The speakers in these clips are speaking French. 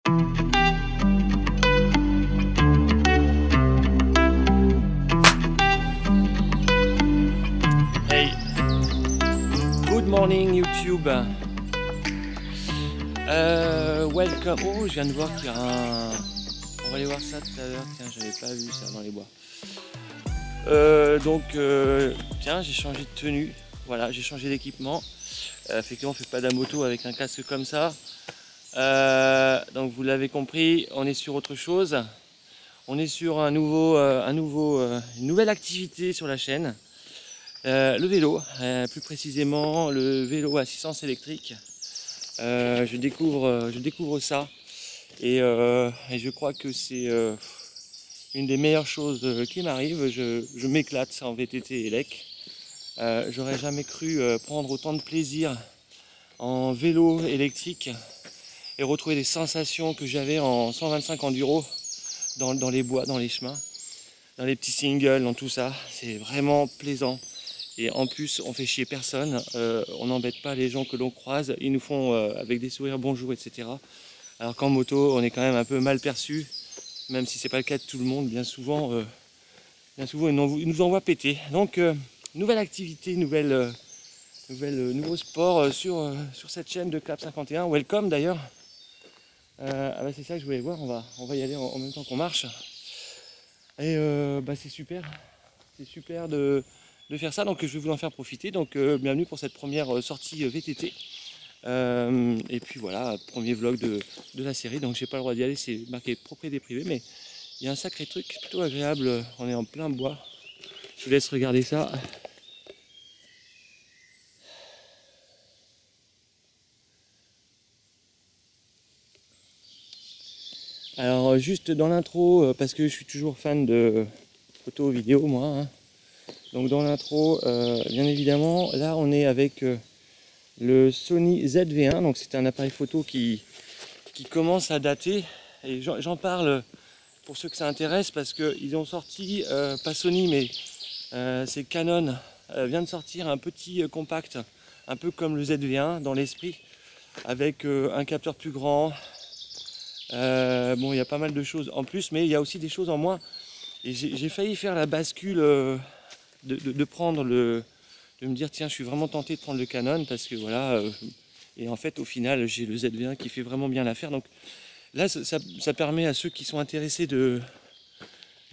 Hey, good morning YouTube. Welcome. Oh, je viens de voir qu'il y a un... On va aller voir ça tout à l'heure. Tiens, j'avais pas vu ça dans les bois. Tiens, j'ai changé de tenue. Voilà, j'ai changé d'équipement. Effectivement, on fait pas de la moto avec un casque comme ça. Donc vous l'avez compris, on est sur autre chose. On est sur une nouvelle activité sur la chaîne. Le vélo, plus précisément le vélo à assistance électrique. Je découvre ça et je crois que c'est une des meilleures choses qui m'arrive. Je m'éclate en VTT élec. J'aurais jamais cru prendre autant de plaisir en vélo électrique et retrouver les sensations que j'avais en 125 enduro dans les bois, dans les chemins, dans les petits singles, dans tout ça. C'est vraiment plaisant. Et en plus, on fait chier personne, on n'embête pas les gens que l'on croise, ils nous font avec des sourires bonjour, etc. Alors qu'en moto, on est quand même un peu mal perçu, même si c'est pas le cas de tout le monde, bien souvent ils nous envoient péter. Donc, nouvelle activité, nouveau sport sur cette chaîne de Clap 51. Welcome d'ailleurs. C'est ça que je voulais voir, on va y aller en même temps qu'on marche. Et c'est super de faire ça, donc je vais vous en faire profiter. Donc bienvenue pour cette première sortie VTT. Et puis voilà, premier vlog de la série, donc j'ai pas le droit d'y aller, c'est marqué propriété privée, mais il y a un sacré truc plutôt agréable, on est en plein bois. Je vous laisse regarder ça. Alors juste dans l'intro, parce que je suis toujours fan de photos, vidéos moi, hein. Donc dans l'intro, bien évidemment, là on est avec le Sony ZV1, donc c'est un appareil photo qui commence à dater, et j'en parle pour ceux que ça intéresse, parce qu'ils ont sorti, pas Sony mais c'est Canon, vient de sortir un petit compact, un peu comme le ZV1 dans l'esprit, avec un capteur plus grand. Bon, il y a pas mal de choses en plus, mais il y a aussi des choses en moins, et j'ai failli faire la bascule de me dire tiens, je suis vraiment tenté de prendre le Canon parce que voilà, et en fait au final j'ai le ZV1 qui fait vraiment bien l'affaire. Donc là ça permet à ceux qui sont intéressés de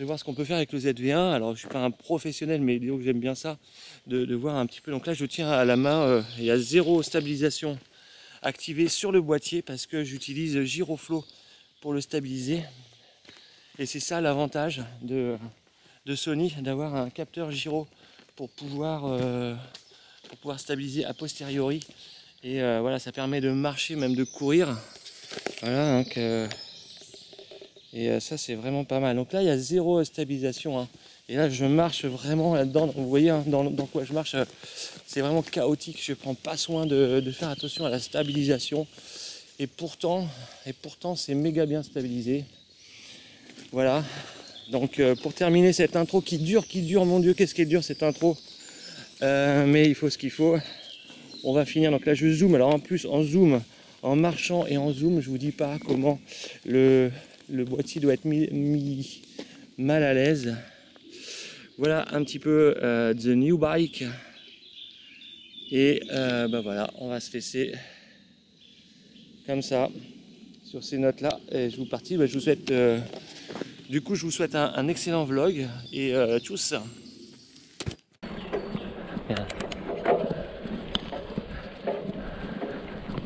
voir ce qu'on peut faire avec le ZV1. Alors je suis pas un professionnel, mais disons que j'aime bien ça, de voir un petit peu. Donc là je tiens à la main, il y a zéro stabilisation activée sur le boîtier parce que j'utilise Giroflow pour le stabiliser, et c'est ça l'avantage de Sony, d'avoir un capteur gyro pour pouvoir stabiliser a posteriori. Et voilà, ça permet de marcher, même de courir. Voilà, donc, et ça c'est vraiment pas mal. Donc là il y a zéro stabilisation, hein. Et là je marche vraiment là-dedans. Vous voyez, hein, dans quoi je marche, c'est vraiment chaotique. Je prends pas soin de faire attention à la stabilisation. Et pourtant c'est méga bien stabilisé. Voilà. Donc pour terminer cette intro qui dure, mon Dieu, qu'est-ce qui est dur cette intro, mais il faut ce qu'il faut. On va finir. Donc là je zoome. Alors en plus en zoom, en marchant et en zoom, je vous dis pas comment le boîtier doit être mis mal à l'aise. Voilà un petit peu the new bike. Et voilà, on va se laisser comme ça sur ces notes là. Et je vous partis. Je vous souhaite du coup, je vous souhaite un excellent vlog et tchuss.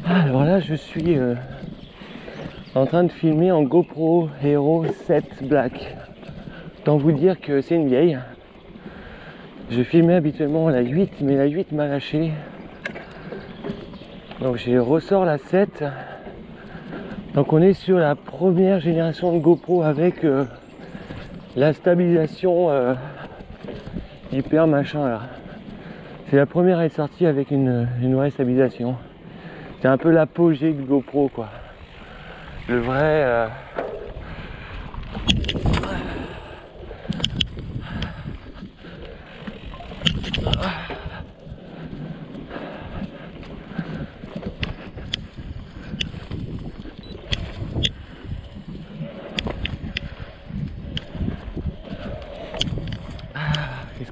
Alors là, je suis en train de filmer en GoPro Hero 7 Black. Autant vous dire que c'est une vieille. Je filmais habituellement la 8, mais la 8 m'a lâché. Donc je ressors la 7. Donc on est sur la première génération de GoPro avec la stabilisation hyper machin là. C'est la première à être sortie avec une vraie stabilisation. C'est un peu l'apogée de GoPro quoi. Le vrai...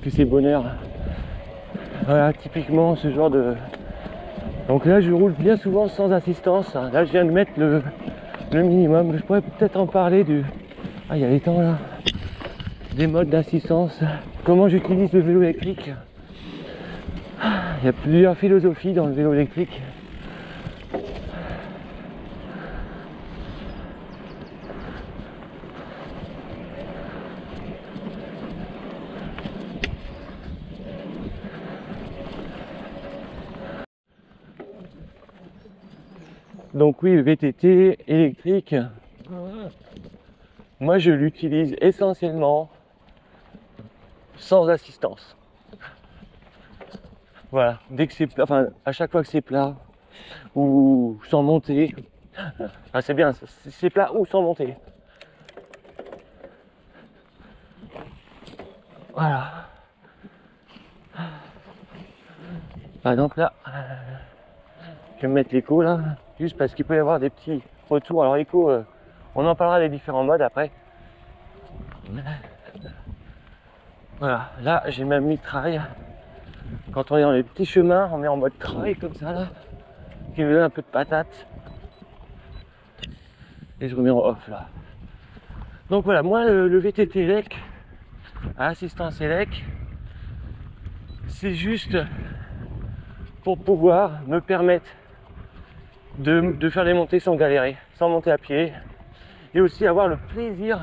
que c'est bonheur. Voilà, typiquement ce genre de... Donc là je roule bien souvent sans assistance. Là je viens de mettre le minimum. Je pourrais peut-être en parler du... Ah, il y a les temps là. Des modes d'assistance. Comment j'utilise le vélo électrique. Il y a plusieurs philosophies dans le vélo électrique. Donc oui, le VTT électrique, moi je l'utilise essentiellement sans assistance. Voilà, dès que c'est plat, enfin à chaque fois que c'est plat ou sans monter, ah, c'est bien, c'est plat ou sans monter. Voilà. Par exemple là, je vais me mettre l'écho là, juste parce qu'il peut y avoir des petits retours. Alors l'écho, on en parlera des différents modes après. Voilà, là j'ai ma mitraille. Quand on est dans les petits chemins, on met en mode trail comme ça là, qui me donne un peu de patate. Et je remets en off là. Donc voilà, moi le VTT ELEC, à assistance ELEC, c'est juste pour pouvoir me permettre de faire des montées sans galérer, sans monter à pied, et aussi avoir le plaisir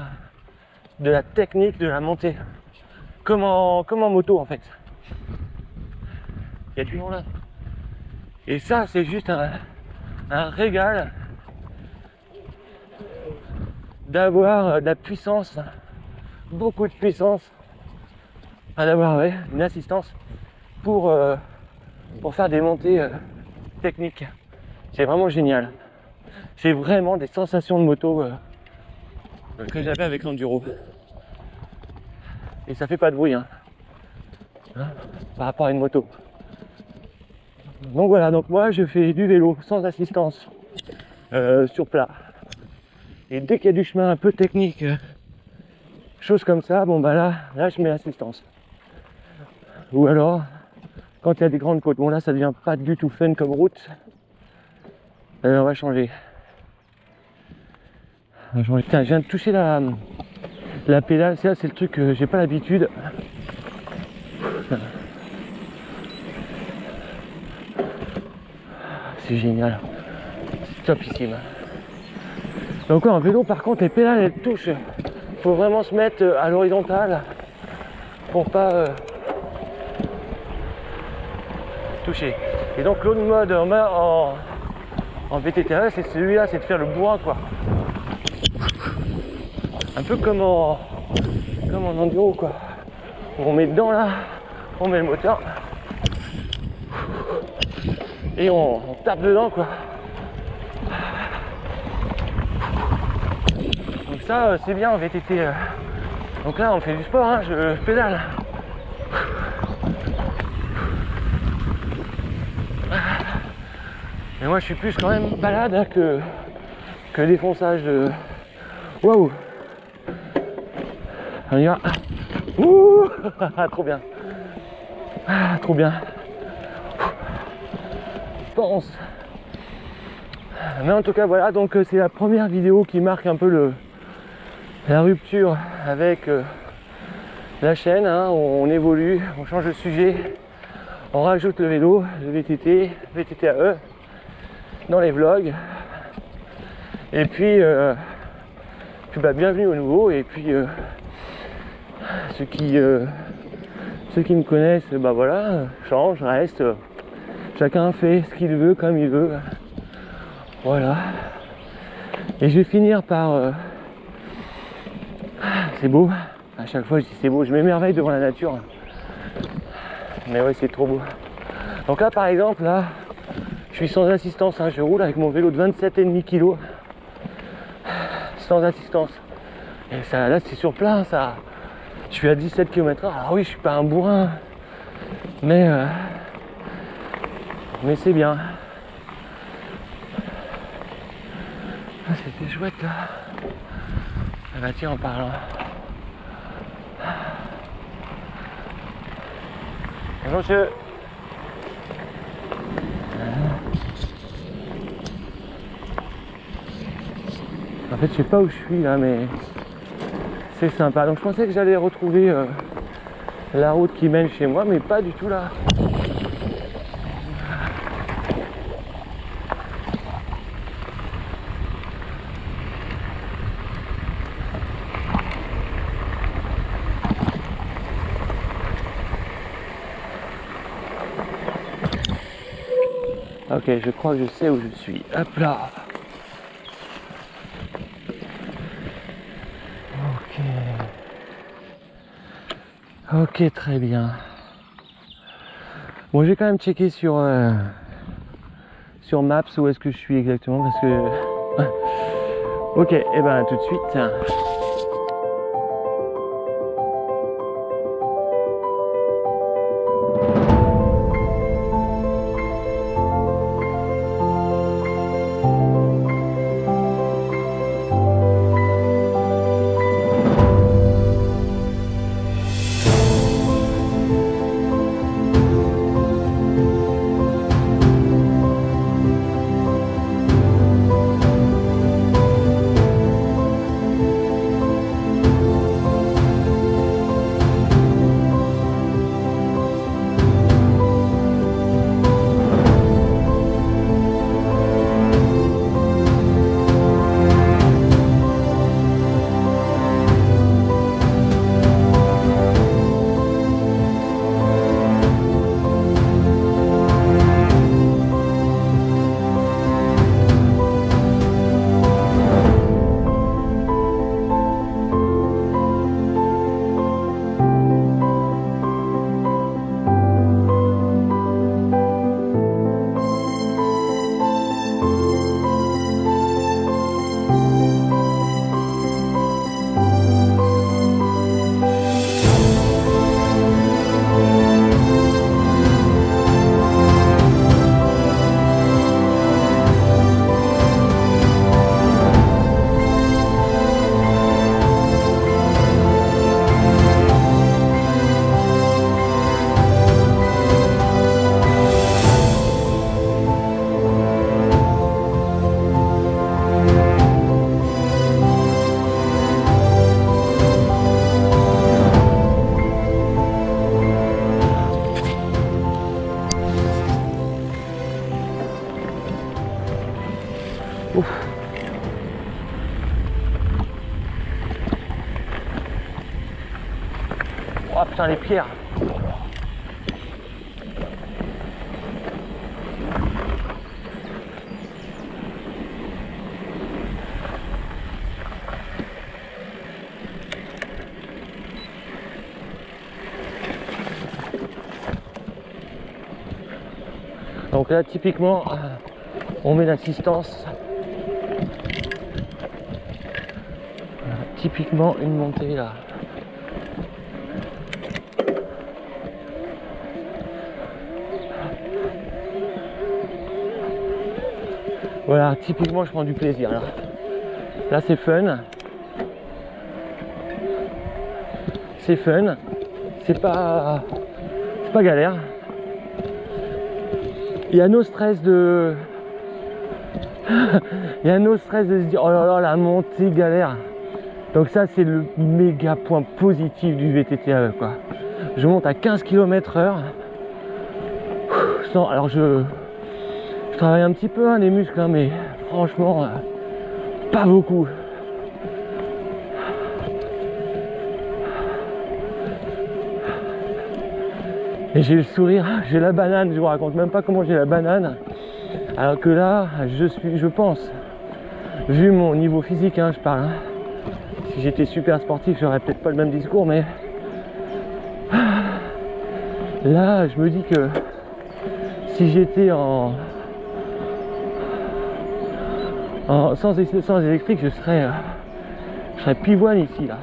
de la technique de la montée, comme en moto en fait. Il y a du monde là. Et ça c'est juste un régal d'avoir de la puissance, beaucoup de puissance, d'avoir une assistance pour faire des montées techniques. C'est vraiment génial. C'est vraiment des sensations de moto que j'avais avec l'enduro. Et ça fait pas de bruit hein, par rapport à une moto. Donc voilà, donc moi je fais du vélo sans assistance sur plat. Et dès qu'il y a du chemin un peu technique, chose comme ça, bon bah là je mets l'assistance. Ou alors quand il y a des grandes côtes, bon là ça devient pas du tout fun comme route. On va changer. Putain, je viens de toucher la pédale, ça c'est le truc que j'ai pas l'habitude. C'est génial, c'est topissime. Donc en vélo par contre les pédales elles touchent. Faut vraiment se mettre à l'horizontale pour pas toucher. Et donc l'autre mode en VTT, c'est celui-là, c'est de faire le bourrin quoi. Un peu comme en enduro quoi. On met dedans là, on met le moteur et on tape dedans quoi. Donc ça c'est bien en VTT. Donc là on fait du sport, hein, je pédale. Et moi je suis plus quand même balade hein, que défonçage de... Waouh. On y va. Ouh. Trop bien. Trop bien. Je pense. Mais en tout cas voilà, donc c'est la première vidéo qui marque un peu la rupture avec la chaîne, hein, on évolue, on change de sujet, on rajoute le vélo, le VTT, VTTAE dans les vlogs. Et puis, bah, bienvenue au nouveau. Et puis ceux qui me connaissent, bah voilà, change, reste, chacun fait ce qu'il veut comme il veut. Voilà. Et je vais finir par c'est beau, à chaque fois je dis c'est beau, je m'émerveille devant la nature. Mais ouais, c'est trop beau. Donc là par exemple, là je suis sans assistance, hein, je roule avec mon vélo de 27,5 kg sans assistance. Et ça, là c'est sur plein, ça. Je suis à 17 km/h. Alors oui, je suis pas un bourrin, mais c'est bien. Ah, c'était chouette là. Ah bah tiens, en parlant. Bonjour monsieur. En fait, je sais pas où je suis là, mais c'est sympa. Donc je pensais que j'allais retrouver la route qui mène chez moi, mais pas du tout là. Ok, je crois que je sais où je suis. Hop là. Ok. Ok, très bien. Bon, j'ai quand même checké sur Maps où est-ce que je suis exactement parce que... Ok, et ben tout de suite. Ouf. Oh putain, les pierres. Donc là, typiquement, on met l'assistance. Typiquement une montée là. Voilà, typiquement je prends du plaisir là. Là c'est fun. C'est fun. C'est pas galère. Il y a no stress de. Il y a no stress de se dire oh là là la montée galère. Donc ça c'est le méga point positif du VTT quoi. Je monte à 15 km/h. Alors je travaille un petit peu hein, les muscles hein, mais franchement pas beaucoup. Et j'ai le sourire, j'ai la banane, je vous raconte même pas comment j'ai la banane. Alors que là, je pense, vu mon niveau physique, hein, je parle. Hein, si j'étais super sportif, j'aurais peut-être pas le même discours, mais là, je me dis que si j'étais sans électrique, je serais pivoine ici là.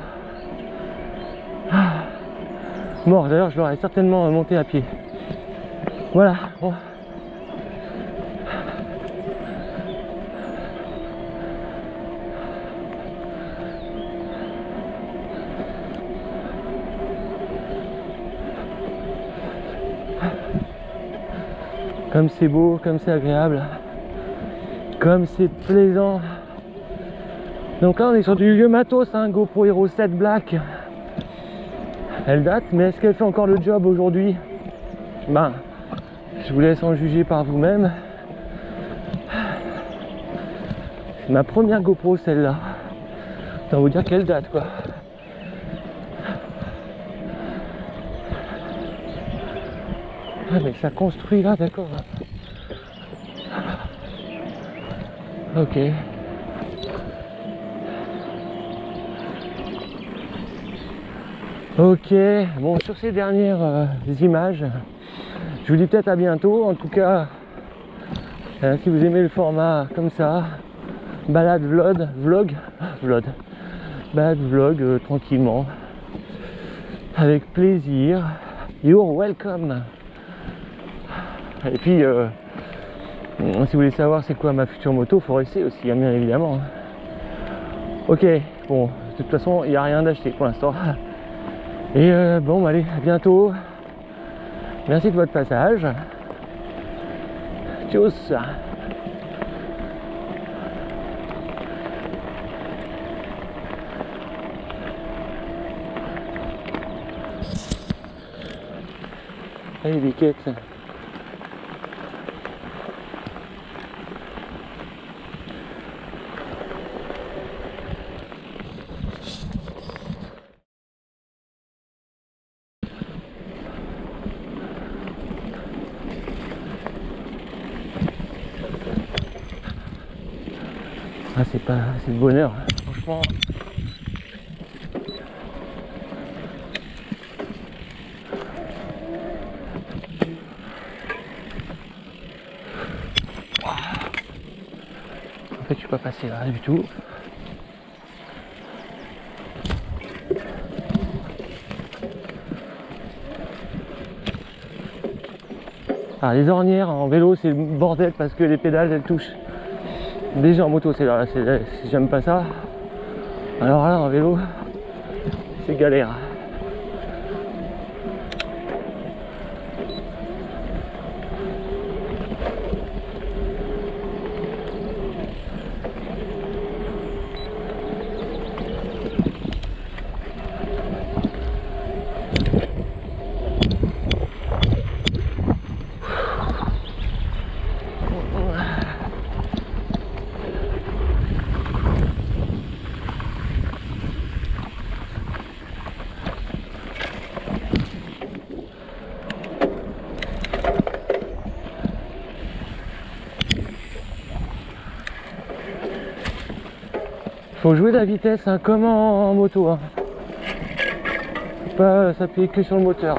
Mort, d'ailleurs je l'aurais certainement monté à pied. Voilà, bon. Comme c'est beau, comme c'est agréable, comme c'est plaisant. Donc là on est sur du vieux matos, hein, GoPro Hero 7 Black. Elle date, mais est-ce qu'elle fait encore le job aujourd'hui? Ben, je vous laisse en juger par vous-même. C'est ma première GoPro celle-là. Ça veut dire qu'elle date quoi. Ah mais ça construit là, d'accord. Ok. Ok, bon sur ces dernières images, je vous dis peut-être à bientôt. En tout cas, si vous aimez le format comme ça, balade vlog, balade vlog tranquillement, avec plaisir. You're welcome. Et puis, si vous voulez savoir c'est quoi ma future moto, faut rester aussi, hein, bien évidemment. Ok, bon, de toute façon, il n'y a rien d'acheté pour l'instant. Et bon, allez, à bientôt. Merci de votre passage. Tchuss. Allez, biquette. Ah, c'est le bonheur, franchement. En fait, je suis pas passé là du tout. Ah, les ornières en vélo, c'est le bordel parce que les pédales elles touchent. Déjà en moto, j'aime pas ça. Alors là, en vélo, c'est galère. Faut jouer la vitesse, hein, comme en moto. Hein. Faut pas s'appuyer que sur le moteur.